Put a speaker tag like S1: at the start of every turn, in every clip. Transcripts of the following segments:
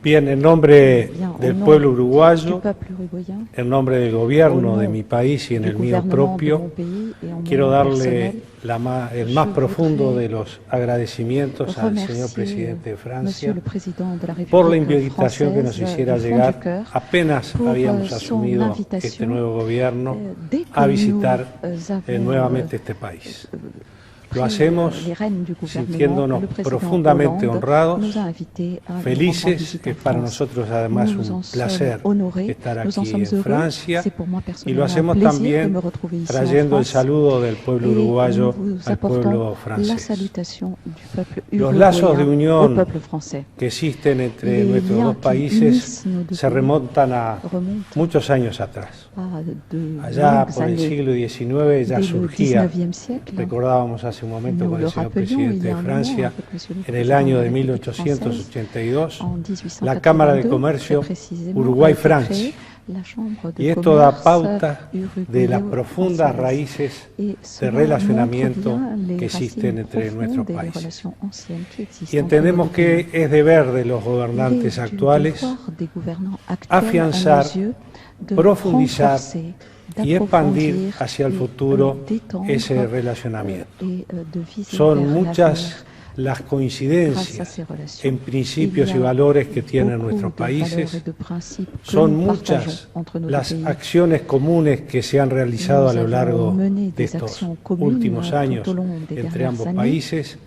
S1: Bien, en nombre del pueblo uruguayo,
S2: uruguayen,
S1: en nombre del gobierno de mi país y en el mío propio, quiero darle el más profundo de los agradecimientos al señor presidente de Francia por la invitación que nos hiciera llegar, apenas habíamos asumido este nuevo gobierno, a visitar nuevamente este país. Lo hacemos sintiéndonos profundamente honrados, felices. Es para nosotros además un placer estar aquí en Francia, y lo hacemos también trayendo el saludo del pueblo uruguayo al pueblo francés. Los lazos de unión que existen entre nuestros dos países se remontan a muchos años atrás. Allá por el siglo XIX ya surgía, recordábamos hace un momento con el señor presidente de Francia, en el año de 1882, la Cámara de Comercio Uruguay-Francia. Y esto da pauta de las profundas raíces de relacionamiento que existen entre nuestros países. Y entendemos que es deber de los gobernantes actuales afianzar, profundizar y expandir hacia el futuro ese relacionamiento. Son muchas las coincidencias en principios y valores que tienen nuestros países, son muchas las acciones comunes que se han realizado a lo largo de estos últimos años entre ambos países,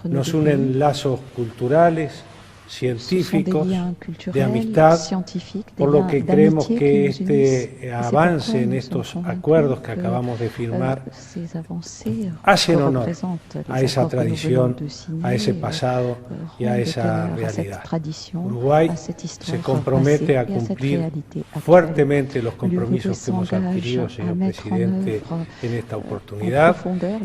S1: nos unen lazos culturales, científicos, de amistad, por lo que creemos que este avance en estos acuerdos que acabamos de firmar hacen honor a esa tradición, a ese pasado y a esa realidad. Uruguay se compromete a cumplir fuertemente los compromisos que hemos adquirido, señor presidente, en esta oportunidad,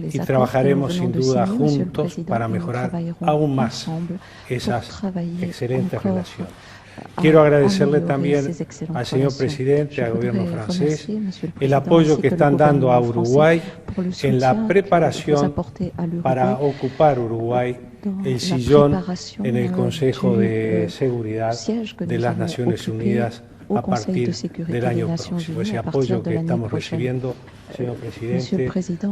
S1: y trabajaremos sin duda juntos para mejorar aún más esas excelente relación. Quiero agradecerle también al señor presidente, al gobierno francés, el apoyo que están dando a Uruguay en la preparación para ocupar Uruguay el sillón en el Consejo de Seguridad de las Naciones Unidas a partir del año próximo. Ese apoyo que estamos recibiendo, señor presidente,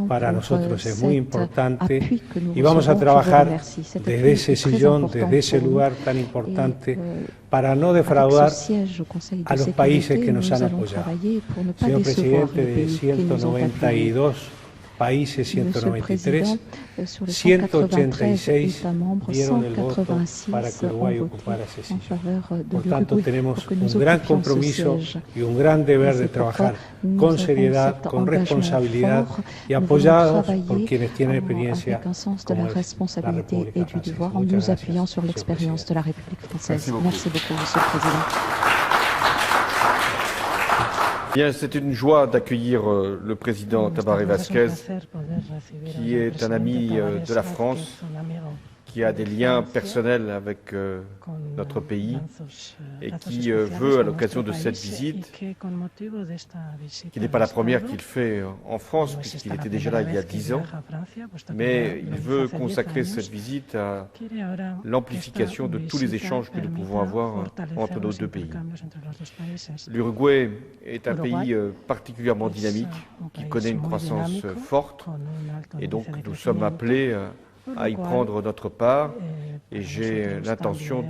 S1: para nosotros es muy importante, y vamos a trabajar desde ese sillón, desde ese lugar tan importante, para no defraudar a los países que nos han apoyado. Señor presidente, de 192 países, 193, 186 dieron el voto para que Uruguay ocupara ese sillón. Por tanto, tenemos un gran compromiso y un gran deber de trabajar con seriedad, con responsabilidad y apoyados por quienes tienen experiencia como es la República Francesa. Muchas gracias, señor presidente.
S2: Merci beaucoup, Monsieur le Président.
S3: Bien, c'est une joie d'accueillir le président Tabaré Vázquez, qui est un ami de la France, qui a des liens personnels avec notre pays et qui veut, à l'occasion de cette visite, qui n'est pas la première qu'il fait en France, puisqu'il était déjà là il y a 10 ans, mais il veut consacrer cette visite à l'amplification de tous les échanges que nous pouvons avoir entre nos deux pays. L'Uruguay est un pays particulièrement dynamique, qui connaît une croissance forte, et donc nous sommes appelés à y prendre notre part, et j'ai l'intention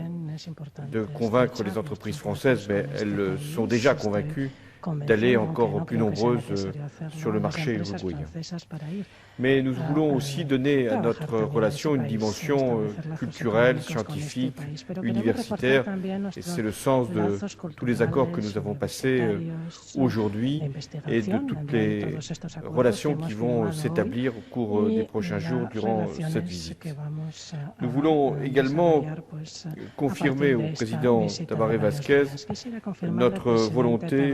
S3: de convaincre les entreprises françaises, mais elles sont déjà convaincues, d'aller encore plus nombreuses sur le marché uruguayen. Mais nous voulons aussi donner à notre relation une dimension culturelle, scientifique, universitaire, et c'est le sens de tous les accords que nous avons passés aujourd'hui et de toutes les relations qui vont s'établir au cours des prochains jours durant cette visite. Nous voulons également confirmer au président Tabaré Vázquez notre volonté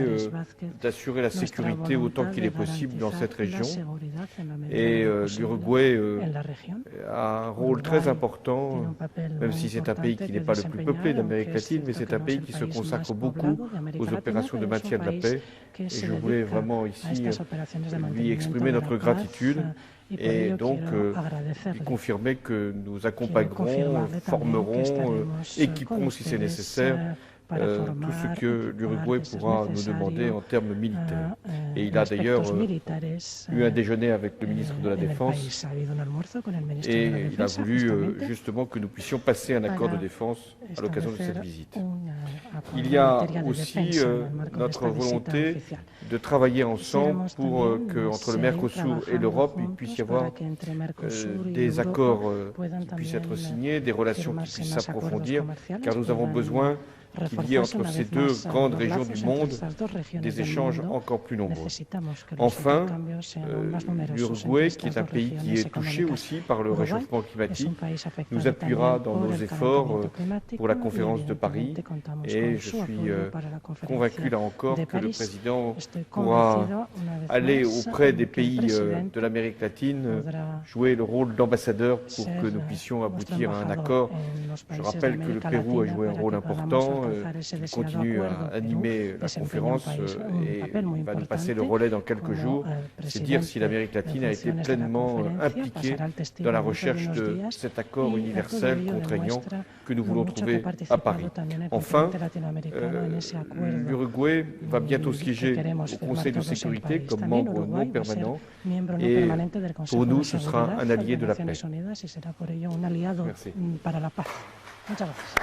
S3: d'assurer la sécurité autant qu'il est possible dans cette région, et Et l'Uruguay a un rôle très important, même si c'est un pays qui n'est pas le plus peuplé d'Amérique latine, mais c'est un pays qui se consacre beaucoup aux opérations de maintien de la paix. Et je voulais vraiment ici lui exprimer notre gratitude et donc lui confirmer que nous accompagnerons, formerons, équiperons si c'est nécessaire tout ce que l'Uruguay pourra nous demander en termes militaires. Et il a d'ailleurs eu un déjeuner avec le ministre de la Défense et il a voulu justement que nous puissions passer un accord de défense à l'occasion de cette visite. Il y a aussi notre volonté de travailler ensemble pour qu'entre le Mercosur et l'Europe, il puisse y avoir des accords qui puissent être signés, des relations qui puissent s'approfondir, car nous avons besoin qu'il y ait entre ces deux grandes régions du monde des échanges encore plus nombreux. Enfin, l'Uruguay, qui est un pays qui est touché aussi par le réchauffement climatique, nous appuiera dans nos efforts pour la conférence de Paris et je suis convaincu là encore que le président pourra aller auprès des pays de l'Amérique latine, jouer le rôle d'ambassadeur pour que nous puissions aboutir à un accord. Je rappelle que le Pérou a joué un rôle important, il continue à animer la conférence et va nous passer le relais dans quelques jours. C'est dire si l'Amérique latine a été pleinement impliquée dans la recherche de cet accord universel contraignant que nous voulons trouver à Paris. Enfin, l'Uruguay va bientôt siéger au Conseil de sécurité comme membre non permanent et pour nous, ce sera un allié de la paix. Merci.
S2: Muchas gracias.